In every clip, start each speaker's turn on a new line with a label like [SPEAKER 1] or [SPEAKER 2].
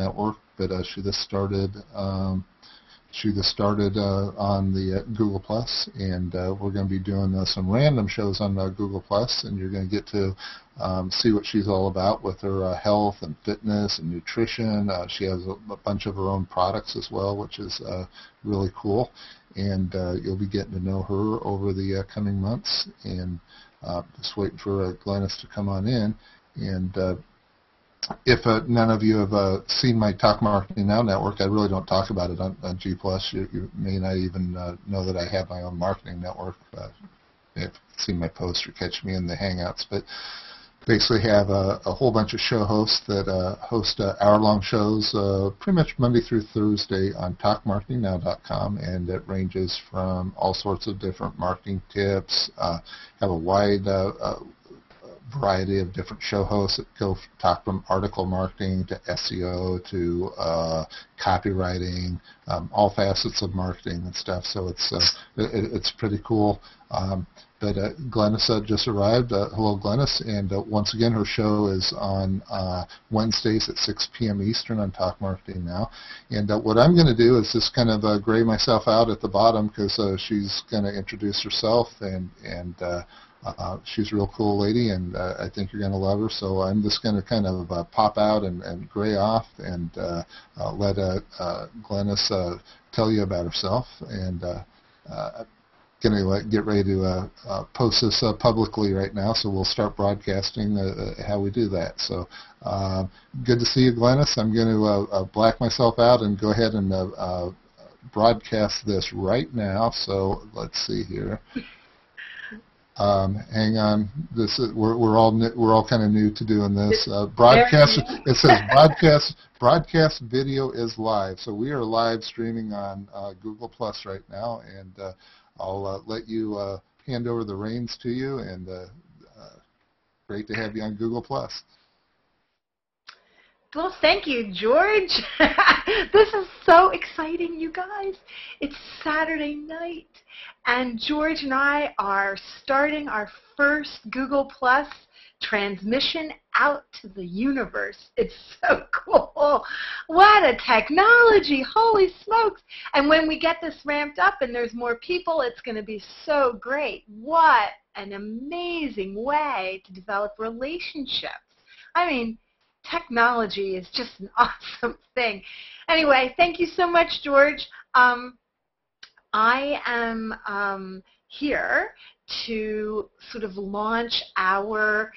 [SPEAKER 1] network, but she just started. On the Google Plus, and we're going to be doing some random shows on Google Plus, and you're going to get to see what she's all about with her health and fitness and nutrition. She has a bunch of her own products as well, which is really cool, and you'll be getting to know her over the coming months, and just waiting for Glenys to come on in. And if none of you have seen my Talk Marketing Now network, I really don't talk about it on G+. You may not even know that I have my own marketing network. If you've seen my posts or catch me in the Hangouts. But basically have a whole bunch of show hosts that host hour-long shows pretty much Monday through Thursday on TalkMarketingNow.com, and it ranges from all sorts of different marketing tips, have a wide variety of different show hosts that talk from article marketing to SEO to copywriting, all facets of marketing and stuff. So it's pretty cool. But Glenys just arrived. Hello, Glenys. And once again, her show is on Wednesdays at 6 p.m. Eastern on Talk Marketing Now. And what I'm going to do is just kind of gray myself out at the bottom, because she's going to introduce herself, and she's a real cool lady, and I think you're going to love her. So I'm just going to kind of pop out and gray off, and let Glenys tell you about herself. And going to get ready to post this publicly right now, so we'll start broadcasting how we do that. So good to see you, Glenys. I'm going to black myself out and go ahead and broadcast this right now. So let's see here. Hang on. This is, we're all kind of new to doing this. Broadcast. It says broadcast video is live. So we are live streaming on Google Plus right now, and I'll let you hand over the reins to you. And great to have you on Google Plus.
[SPEAKER 2] Well, thank you, George. This is so exciting, you guys. It's Saturday night, and George and I are starting our first Google Plus transmission out to the universe. It's so cool. What a technology. Holy smokes. And when we get this ramped up and there's more people, it's going to be so great. What an amazing way to develop relationships. I mean, technology is just an awesome thing. Anyway, thank you so much, George. I am here to sort of launch our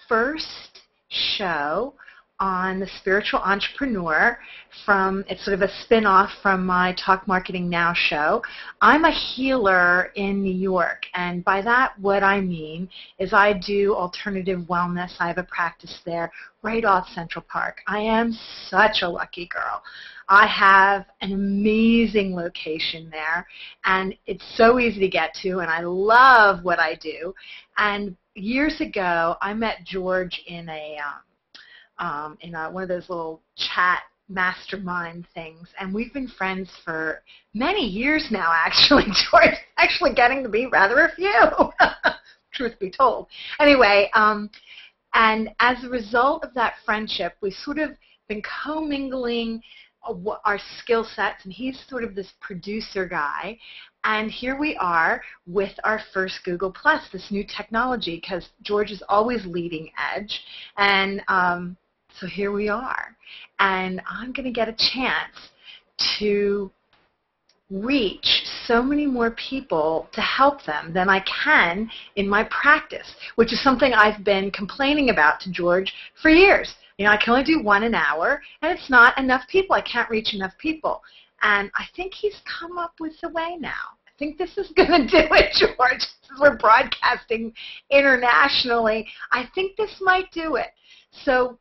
[SPEAKER 2] first show on the Spiritual Entrepreneur. It's sort of a spin-off from my Talk Marketing Now show. I'm a healer in New York, and by that what I mean is I do alternative wellness. I have a practice there right off Central Park. I am such a lucky girl. I have an amazing location there, and it's so easy to get to, and I love what I do. And years ago, I met George in one of those little chat mastermind things, and we've been friends for many years now, actually. George, actually getting to be rather a few, truth be told. Anyway, and as a result of that friendship, we've sort of been commingling our skill sets, and he's sort of this producer guy, and here we are with our first Google Plus, this new technology, because George is always leading edge, and so here we are, and I'm going to get a chance to reach so many more people to help them than I can in my practice, which is something I've been complaining about to George for years. You know, I can only do one an hour, and it's not enough people. I can't reach enough people. And I think he's come up with a way now. I think this is going to do it, George. Since we're broadcasting internationally, I think this might do it. So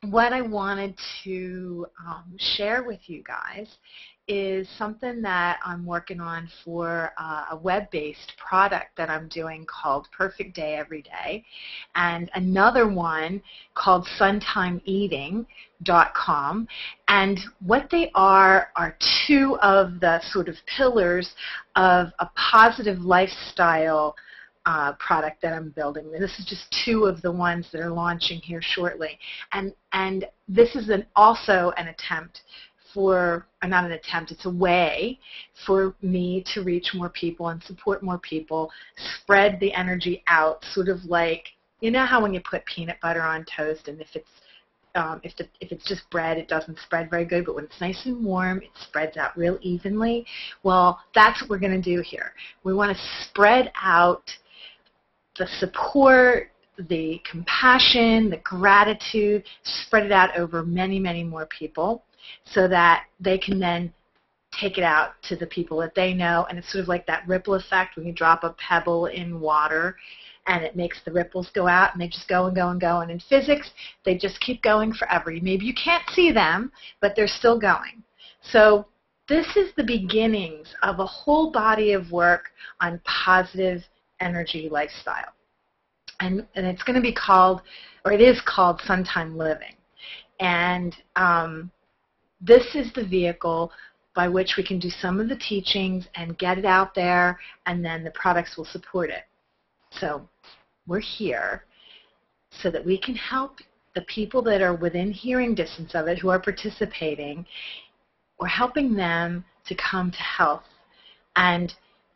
[SPEAKER 2] what I wanted to share with you guys is something that I'm working on for a web-based product that I'm doing called Perfect Day Every Day, and another one called suntimeeating.com. And what they are two of the sort of pillars of a positive lifestyle product that I'm building. This is just 2 of the ones that are launching here shortly. And this is also an attempt for, or not an attempt, it's a way for me to reach more people and support more people, spread the energy out, sort of like, you know how when you put peanut butter on toast, and if it's just bread, it doesn't spread very good, but when it's nice and warm, it spreads out real evenly. Well, that's what we're going to do here. We want to spread out the support, the compassion, the gratitude, spread it out over many, many more people so that they can then take it out to the people that they know. And it's sort of like that ripple effect when you drop a pebble in water and it makes the ripples go out, and they just go and go and go. And in physics, they just keep going forever. Maybe you can't see them, but they're still going. So this is the beginnings of a whole body of work on positive energy lifestyle. And it's going to be called, or it is called, Suntime Living. And this is the vehicle by which we can do some of the teachings and get it out there, and then the products will support it. So we're here so that we can help the people that are within hearing distance of it who are participating. We're helping them to come to health and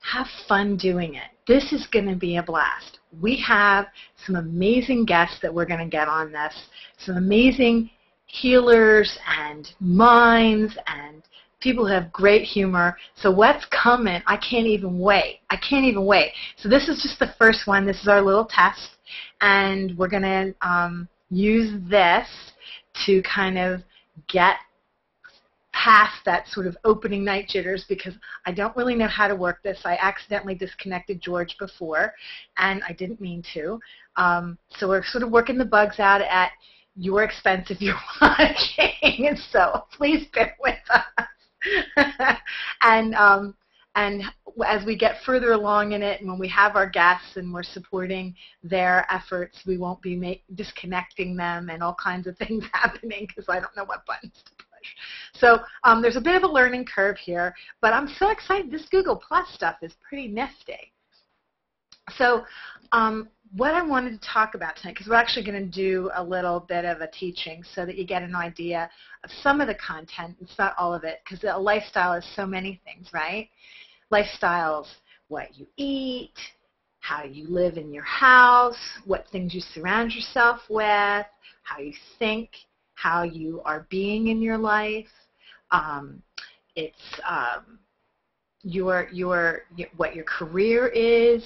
[SPEAKER 2] have fun doing it. This is going to be a blast. We have some amazing guests that we're going to get on this, some amazing healers and minds and people who have great humor. So what's coming, I can't even wait. I can't even wait. So this is just the first one. This is our little test, and we're going to use this to kind of get past that sort of opening night jitters, because I don't really know how to work this. I accidentally disconnected George before, and I didn't mean to. So we're sort of working the bugs out at your expense if you're watching, and so please bear with us. And as we get further along in it, and when we have our guests and we're supporting their efforts, we won't be disconnecting them and all kinds of things happening, because I don't know what buttons to push. So there's a bit of a learning curve here, but I'm so excited. This Google Plus stuff is pretty nifty. So what I wanted to talk about tonight, because we're actually going to do a little bit of a teaching so that you get an idea of some of the content. It's not all of it, because a lifestyle is so many things, right? Lifestyle's what you eat, how you live in your house, what things you surround yourself with, how you think, how you are being in your life. It's what your career is.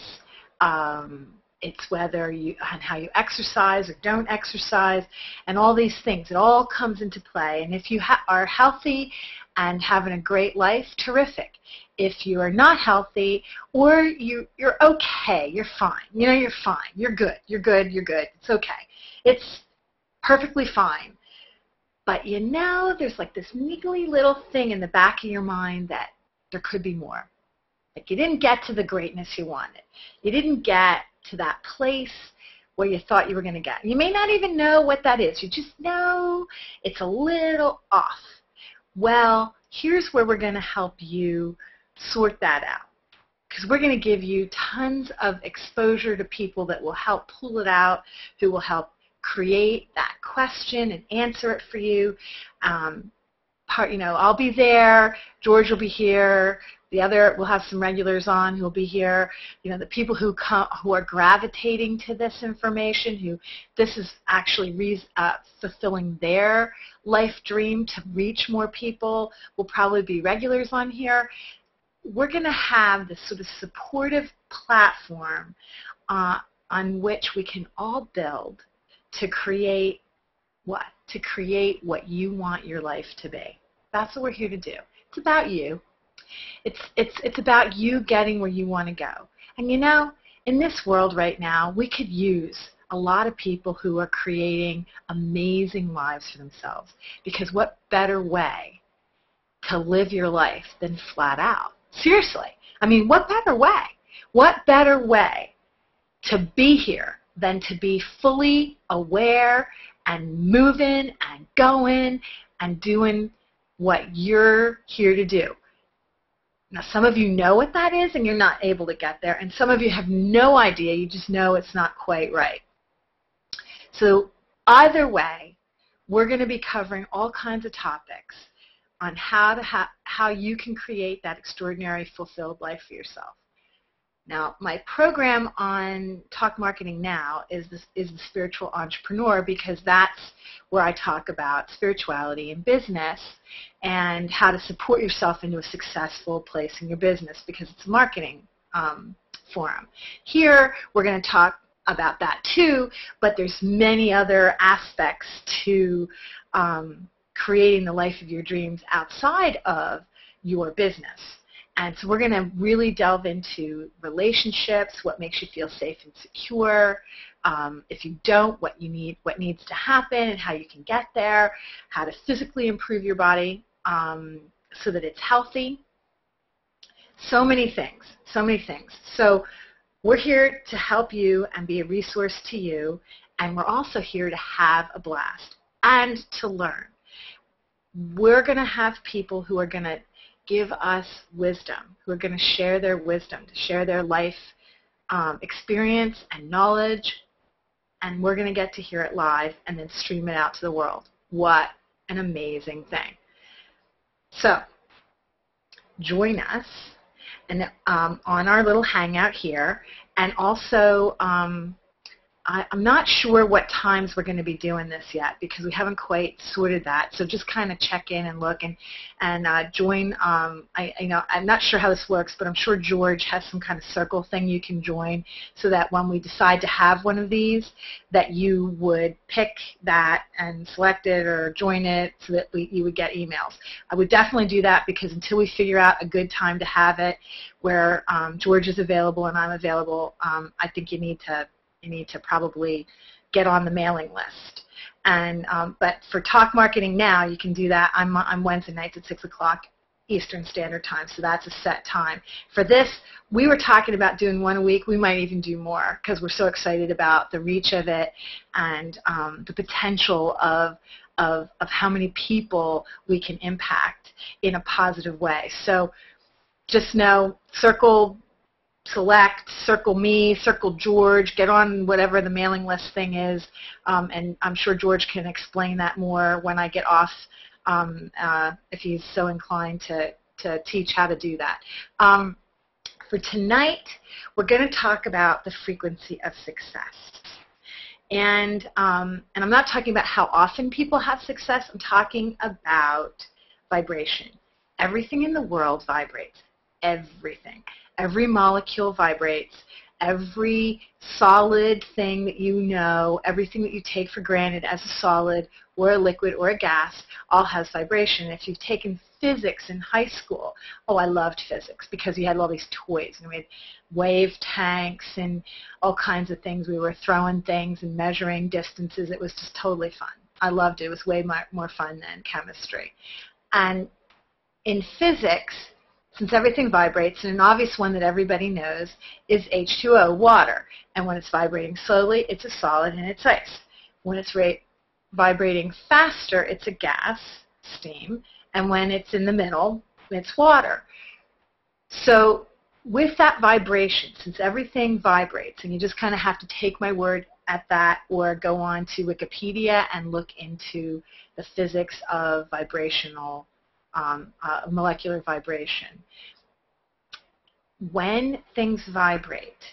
[SPEAKER 2] It's whether you and how you exercise or don't exercise, and all these things. It all comes into play. And if you are healthy and having a great life, terrific. If you are not healthy, or you're okay, you're fine. You know, you're fine. You're good. You're good. You're good. It's okay. It's perfectly fine. But you know, there's like this niggly little thing in the back of your mind that there could be more. Like you didn't get to the greatness you wanted. You didn't get to that place where you thought you were going to get. You may not even know what that is. You just know it's a little off. Well, here's where we're going to help you sort that out, because we're going to give you tons of exposure to people that will help pull it out, who will help create that question and answer it for you. I'll be there. George will be here. We'll have some regulars on who will be here. You know, the people who are gravitating to this information, who this is actually fulfilling their life dream to reach more people, will probably be regulars on here. We're going to have this sort of supportive platform on which we can all build to create what? To create what you want your life to be. That's what we're here to do. It's about you. It's about you getting where you want to go. And you know, in this world right now, we could use a lot of people who are creating amazing lives for themselves. Because what better way to live your life than flat out? Seriously. I mean, what better way? What better way to be here than to be fully aware and moving and going and doing what you're here to do? Now, some of you know what that is and you're not able to get there, and some of you have no idea. You just know it's not quite right. So either way, we're going to be covering all kinds of topics on how you can create that extraordinary, fulfilled life for yourself. Now, my program on Talk Marketing Now is the Spiritual Entrepreneur, because that's where I talk about spirituality in business and how to support yourself into a successful place in your business, because it's a marketing forum. Here, we're going to talk about that too, but there's many other aspects to creating the life of your dreams outside of your business. And so we're going to really delve into relationships, what makes you feel safe and secure. If you don't, what needs to happen and how you can get there, how to physically improve your body so that it's healthy. So many things, so many things. So we're here to help you and be a resource to you, and we're also here to have a blast and to learn. We're going to have people who are going to give us wisdom, who are going to share their wisdom, to share their life experience and knowledge, and we're going to get to hear it live and then stream it out to the world. What an amazing thing. So join us and on our little hangout here, and also I'm not sure what times we're going to be doing this yet, because we haven't quite sorted that. So just kind of check in and look and join. I'm not sure how this works, but I'm sure George has some kind of circle thing you can join, so that when we decide to have one of these, that you would pick that and select it or join it, so that you would get emails. I would definitely do that, because until we figure out a good time to have it, where George is available and I'm available, I think you need to probably get on the mailing list. And but for Talk Marketing Now, you can do that. I'm Wednesday nights at 6 o'clock Eastern Standard Time, so that's a set time. For this, we were talking about doing one a week. We might even do more, because we're so excited about the reach of it and the potential of how many people we can impact in a positive way. So just know, select, circle me, circle George, get on whatever the mailing list thing is, and I'm sure George can explain that more when I get off, if he's so inclined to teach how to do that. For tonight, we're going to talk about the frequency of success. And I'm not talking about how often people have success. I'm talking about vibration. Everything in the world vibrates. Everything. Every molecule vibrates. Every solid thing that you know, everything that you take for granted as a solid or a liquid or a gas, all has vibration. If you've taken physics in high school, oh, I loved physics, because we had all these toys, and we had wave tanks and all kinds of things. We were throwing things and measuring distances. It was just totally fun. I loved it. It was way more fun than chemistry. And in physics, since everything vibrates, and an obvious one that everybody knows is H2O, water. And when it's vibrating slowly, it's a solid and it's ice. When it's vibrating faster, it's a gas, steam. And when it's in the middle, it's water. So with that vibration, since everything vibrates, and you just kind of have to take my word at that, or go on to Wikipedia and look into the physics of vibrational molecular vibration. When things vibrate,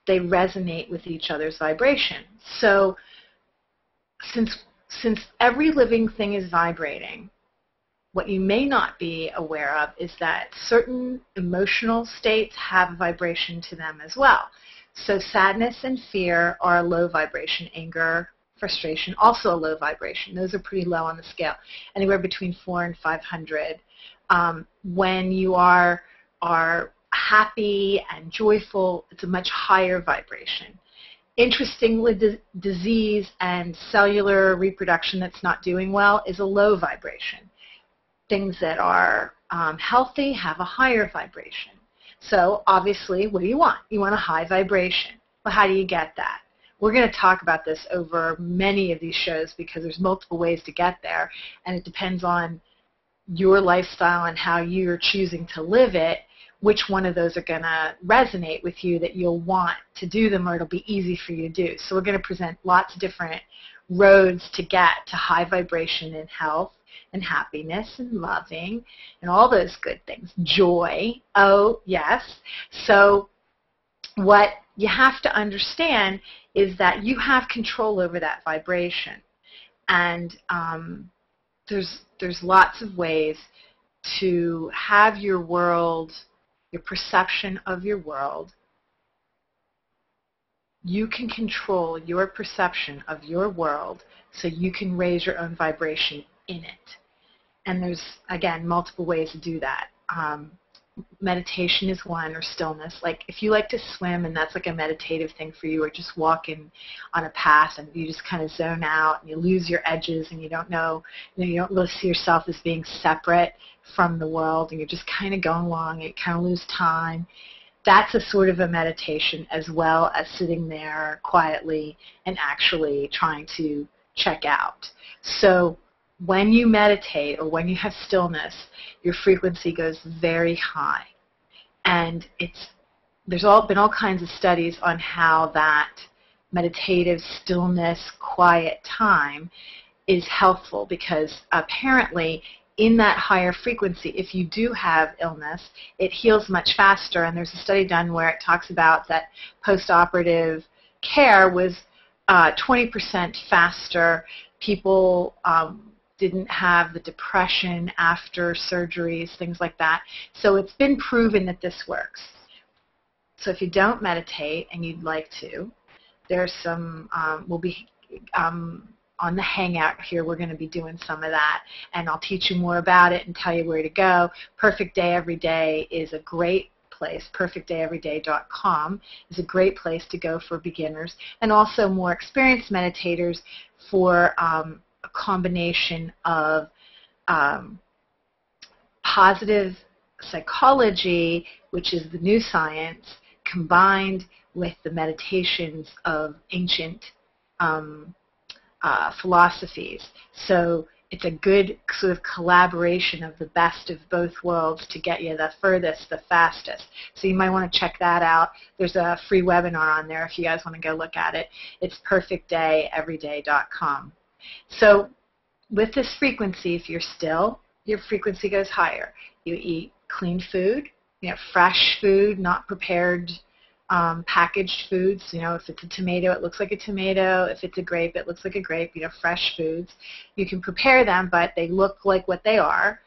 [SPEAKER 2] they resonate with each other's vibration. So since every living thing is vibrating, what you may not be aware of is that certain emotional states have a vibration to them as well. So sadness and fear are a low vibration. Anger, frustration, also a low vibration. Those are pretty low on the scale, anywhere between 400 and 500. When you are happy and joyful, it's a much higher vibration. Interestingly, disease and cellular reproduction that's not doing well is a low vibration. Things that are healthy have a higher vibration. So obviously, what do you want? You want a high vibration. Well, how do you get that? We're going to talk about this over many of these shows, because there's multiple ways to get there, and it depends on your lifestyle and how you're choosing to live it, which one of those are going to resonate with you that you'll want to do them, or it'll be easy for you to do. So we're going to present lots of different roads to get to high vibration and health and happiness and loving and all those good things. Joy, oh yes. So what you have to understand is that you have control over that vibration. And there's lots of ways to have your world, your perception of your world. You can control your perception of your world so you can raise your own vibration in it. And there's, again, multiple ways to do that. Meditation is one, or stillness. Like if you like to swim and that's like a meditative thing for you, or just walking on a path and you just kind of zone out and you lose your edges and you don't know, you don't really see yourself as being separate from the world and you're just kind of going along and you kind of lose time. That's a sort of a meditation, as well as sitting there quietly and actually trying to check out. So when you meditate or when you have stillness, your frequency goes very high. And there's been all kinds of studies on how that meditative stillness, quiet time is helpful, because apparently in that higher frequency, if you do have illness, it heals much faster. And there's a study done where it talks about that post-operative care was 20% faster. People didn't have the depression after surgeries, things like that. So it's been proven that this works. So if you don't meditate and you'd like to, there's some, we'll be on the Hangout here, we're going to be doing some of that, and I'll teach you more about it and tell you where to go. Perfect Day Every Day is a great place. PerfectDayEveryday.com is a great place to go for beginners, and also more experienced meditators for a combination of positive psychology, which is the new science, combined with the meditations of ancient philosophies. So it's a good sort of collaboration of the best of both worlds to get you the furthest, the fastest. So you might want to check that out. There's a free webinar on there if you guys want to go look at it. It's perfectdayeveryday.com. So with this frequency, if you're still, your frequency goes higher. You eat clean food, fresh food, not prepared packaged foods. If it's a tomato, it looks like a tomato. If it's a grape, it looks like a grape. Fresh foods. You can prepare them, but they look like what they are.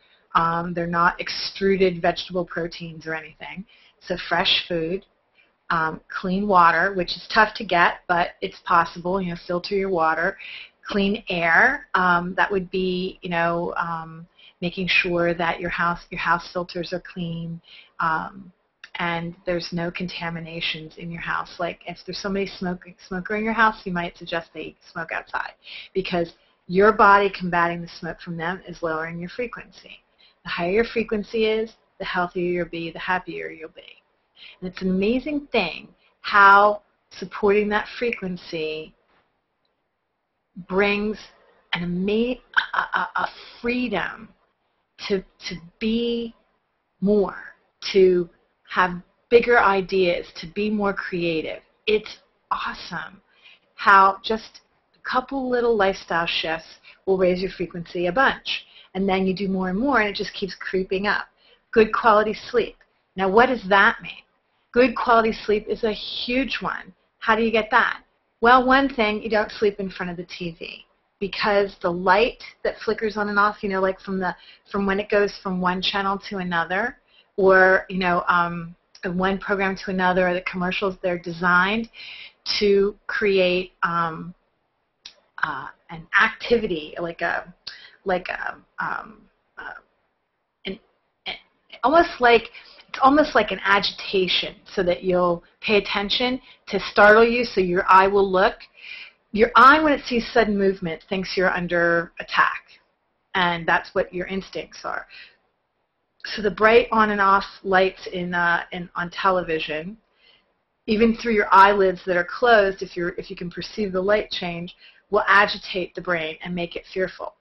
[SPEAKER 2] They're not extruded vegetable proteins or anything. So fresh food, clean water, which is tough to get, but it's possible. Filter your water. Clean air. That would be, making sure that your house filters are clean. And there's no contaminations in your house. Like if there's somebody smoker in your house, you might suggest they smoke outside, because your body combating the smoke from them is lowering your frequency. The higher your frequency is, the healthier you'll be, the happier you'll be. And it's an amazing thing how supporting that frequency brings a freedom to be more, to have bigger ideas, to be more creative. It's awesome how just a couple little lifestyle shifts will raise your frequency a bunch. And then you do more and more, and it just keeps creeping up. Good quality sleep. Now, what does that mean? Good quality sleep is a huge one. How do you get that? Well, one thing, you don't sleep in front of the TV, because the light that flickers on and off, like from when it goes from one channel to another, or one program to another, or the commercials, they're designed to create an activity, almost like an agitation, so that you'll pay attention to startle you, so your eye will look. Your eye, when it sees sudden movement, thinks you're under attack, and that's what your instincts are. So the bright on and off lights on television, even through your eyelids that are closed, if you can perceive the light change, will agitate the brain and make it fearful.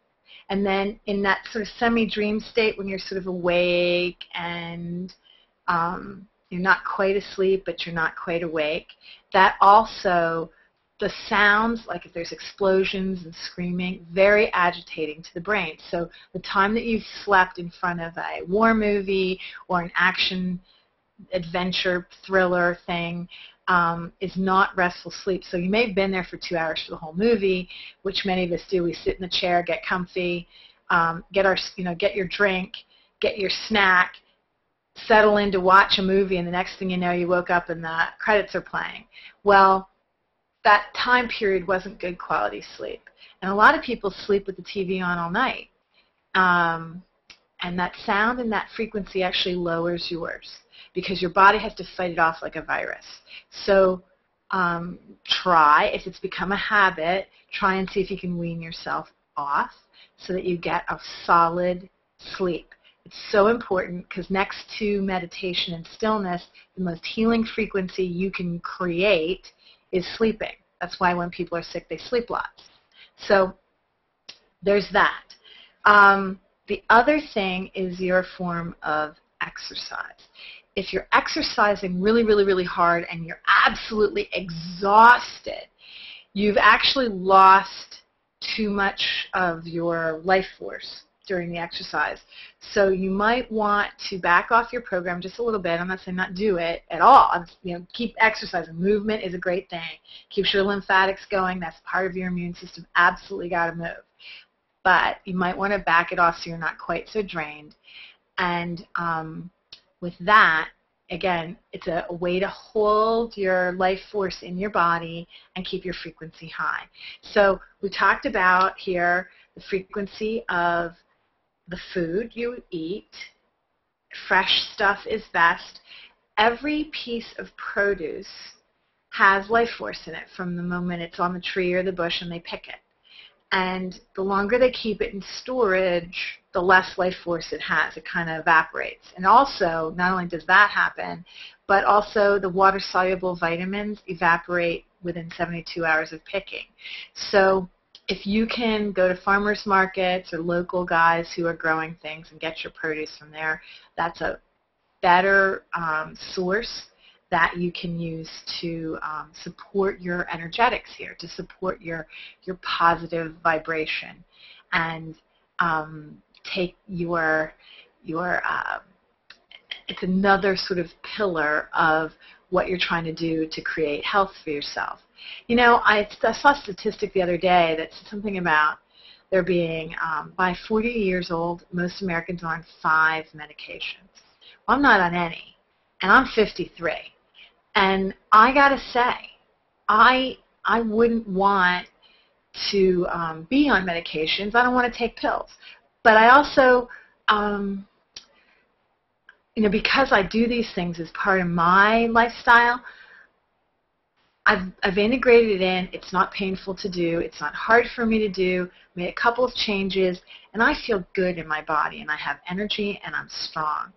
[SPEAKER 2] And then in that sort of semi-dream state when you're sort of awake and you're not quite asleep, but you're not quite awake, that also, the sounds, like if there's explosions and screaming, very agitating to the brain. So the time that you've slept in front of a war movie or an action adventure thriller thing is not restful sleep. So you may have been there for 2 hours for the whole movie, which many of us do. We sit in the chair, get comfy, get your drink, get your snack, settle in to watch a movie, and the next thing you know, you woke up and the credits are playing. Well, that time period wasn't good quality sleep. And a lot of people sleep with the TV on all night. And that sound and that frequency actually lowers yours because your body has to fight it off like a virus. So try, if it's become a habit, try and see if you can wean yourself off so that you get a solid sleep. It's so important because next to meditation and stillness, the most healing frequency you can create is sleeping. That's why when people are sick, they sleep lots. So there's that. The other thing is your form of exercise. If you're exercising really, really, really hard and you're absolutely exhausted, you've actually lost too much of your life force during the exercise. So you might want to back off your program just a little bit. I'm not saying not do it at all. Keep exercising. Movement is a great thing. Keeps your lymphatics going. That's part of your immune system. Absolutely got to move. But you might want to back it off so you're not quite so drained. And with that, again, it's a way to hold your life force in your body and keep your frequency high. So we talked about here the frequency of the food you eat. Fresh stuff is best. Every piece of produce has life force in it from the moment it's on the tree or the bush and they pick it. And the longer they keep it in storage, the less life force it has. It kind of evaporates. And also, not only does that happen, but also the water-soluble vitamins evaporate within 72 hours of picking. So if you can go to farmers markets or local guys who are growing things and get your produce from there, that's a better source that you can use to support your energetics here, to support your positive vibration, and take your it's another sort of pillar of what you're trying to do to create health for yourself. I saw a statistic the other day that said something about there being, by 40 years old, most Americans are on 5 medications. Well, I'm not on any, and I'm 53. And I got to say, I wouldn't want to be on medications. I don't want to take pills. But I also, because I do these things as part of my lifestyle, I've integrated it in. It's not painful to do. It's not hard for me to do. Made a couple of changes, and I feel good in my body, and I have energy, and I'm strong.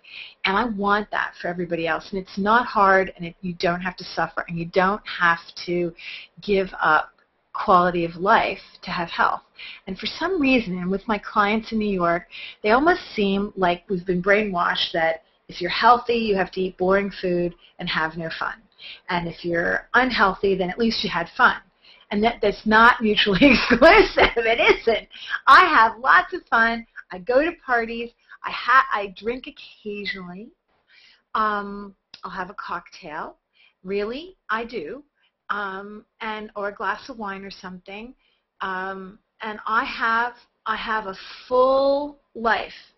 [SPEAKER 2] And I want that for everybody else. And it's not hard, and you don't have to suffer, and you don't have to give up quality of life to have health. And for some reason, and with my clients in New York, they almost seem like we've been brainwashed that if you're healthy, you have to eat boring food and have no fun. And if you're unhealthy, then at least you had fun. And that's not mutually exclusive. It isn't. I have lots of fun. I go to parties. I drink occasionally. I'll have a cocktail. Really, I do. Or a glass of wine or something. And I have a full life,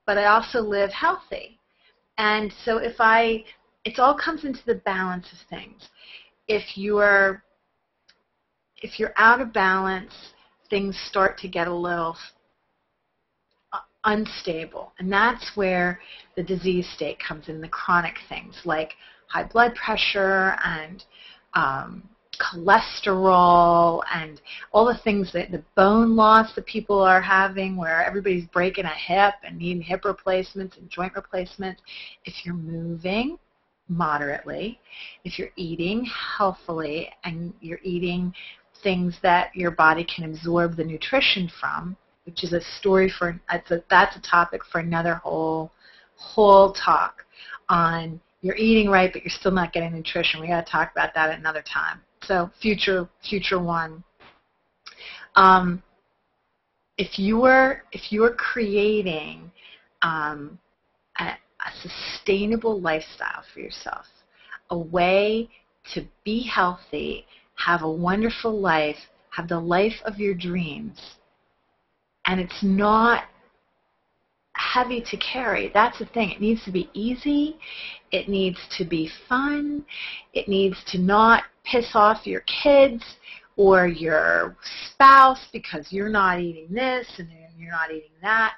[SPEAKER 2] but I also live healthy. And so it all comes into the balance of things. If you're out of balance, things start to get a little unstable. And that's where the disease state comes in, the chronic things like high blood pressure and cholesterol and all the things that the bone loss that people are having where everybody's breaking a hip and needing hip replacements and joint replacements. If you're moving moderately, if you're eating healthily and you're eating things that your body can absorb the nutrition from, which is a story for, that's a topic for another whole talk on you're eating right, but you're still not getting nutrition. We got to talk about that at another time. So future one. If you are creating a sustainable lifestyle for yourself, a way to be healthy, have a wonderful life, have the life of your dreams, and it's not heavy to carry. That's the thing. It needs to be easy. It needs to be fun. It needs to not piss off your kids or your spouse because you're not eating this and you're not eating that.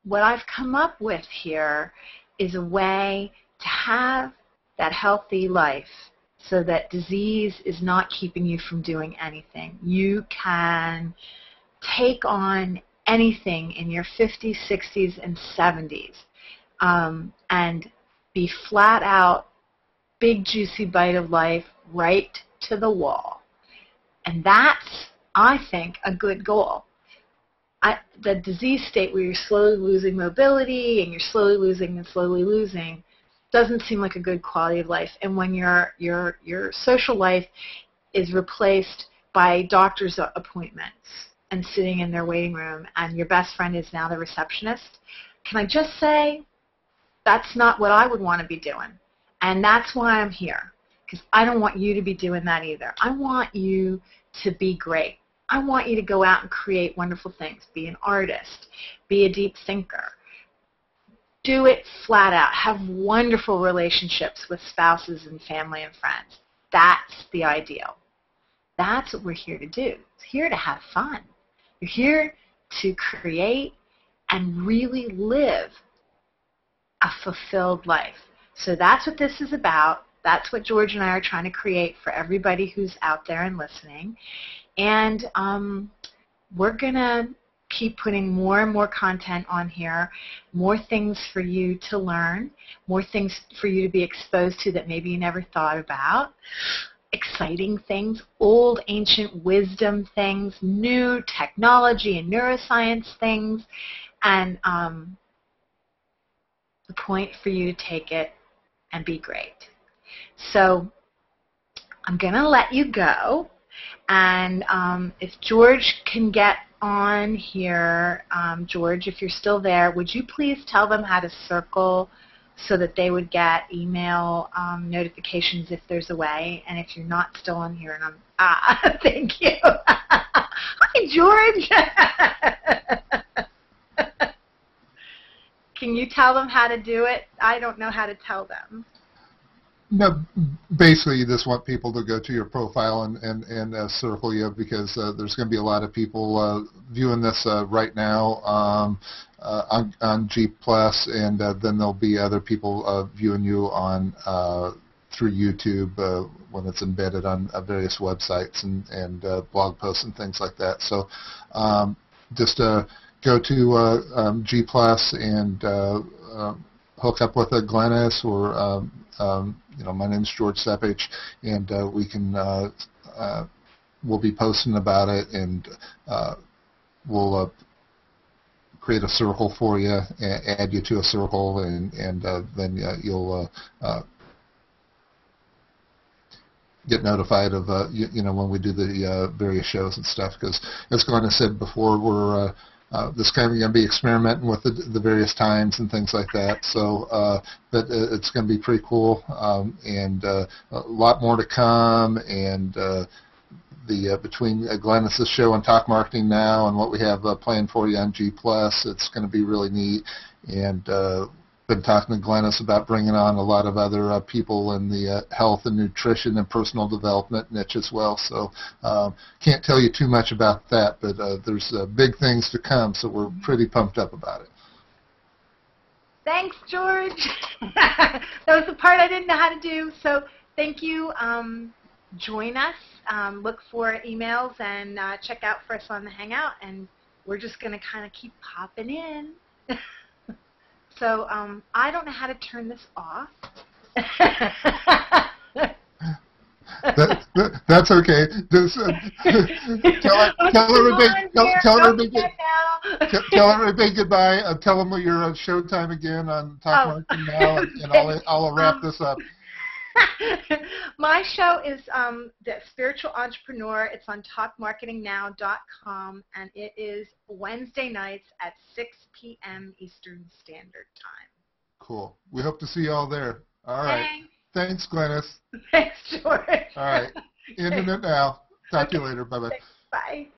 [SPEAKER 2] What I've come up with here is a way to have that healthy life so that disease is not keeping you from doing anything. You can take on anything in your 50s, 60s, and 70s and be flat out, big juicy bite of life, right to the wall. And that's, I think, a good goal. The disease state where you're slowly losing mobility and you're slowly losing and slowly losing doesn't seem like a good quality of life. And when your social life is replaced by doctor's appointments and sitting in their waiting room and your best friend is now the receptionist, can I just say that's not what I would want to be doing. And that's why I'm here, because I don't want you to be doing that either. I want you to be great. I want you to go out and create wonderful things, be an artist, be a deep thinker. Do it flat out. Have wonderful relationships with spouses and family and friends. That's the ideal. That's what we're here to do. It's here to have fun. You're here to create and really live a fulfilled life. So that's what this is about. That's what George and I are trying to create for everybody who's out there and listening. And we're going to keep putting more and more content on here, more things for you to learn, more things for you to be exposed to that maybe you never thought about, exciting things, old ancient wisdom things, new technology and neuroscience things, and the point for you to take it and be great. So I'm going to let you go. And if George can get on here, George, if you're still there, would you please tell them how to circle so that they would get email notifications if there's a way? And if you're not still on here, and thank you. Hi, George. Can you tell them how to do it? I don't know how to tell them.
[SPEAKER 1] No, basically you just want people to go to your profile and circle you, because there's going to be a lot of people viewing this right now on G+, and then there'll be other people viewing you on through YouTube when it's embedded on various websites and blog posts and things like that. So just go to G+ and hook up with a Glenys or my name's George Sepich, and we can we'll be posting about it, and we'll create a circle for you, add you to a circle, and then you'll get notified of when we do the various shows and stuff. Because as Glenys said before, we're this kind of going to be experimenting with the various times and things like that. So, but it's going to be pretty cool, and a lot more to come. And between Glenys' show and Talk Marketing Now and what we have planned for you on G+, it's going to be really neat. And been talking to Glenys about bringing on a lot of other people in the health and nutrition and personal development niche as well. So can't tell you too much about that, but there's big things to come, so we're pretty pumped up about it.
[SPEAKER 2] Thanks, George. That was the part I didn't know how to do, so thank you. Join us. Look for emails and check out for us on the Hangout, and we're just going to kind of keep popping in. So I don't know how to turn this off.
[SPEAKER 1] That's okay. Just, tell everybody. Tell everybody goodbye. Tell them your showtime again on Talk Marketing Now, and I'll wrap this up.
[SPEAKER 2] My show is the Spiritual Entrepreneur. It's on talkmarketingnow.com, and it is Wednesday nights at 6 p.m. Eastern Standard Time.
[SPEAKER 1] Cool. We hope to see you all there. All right. Thanks, Glenys.
[SPEAKER 2] Thanks, George.
[SPEAKER 1] All right. Ending it now. Talk to you later. Bye-bye.
[SPEAKER 2] Bye.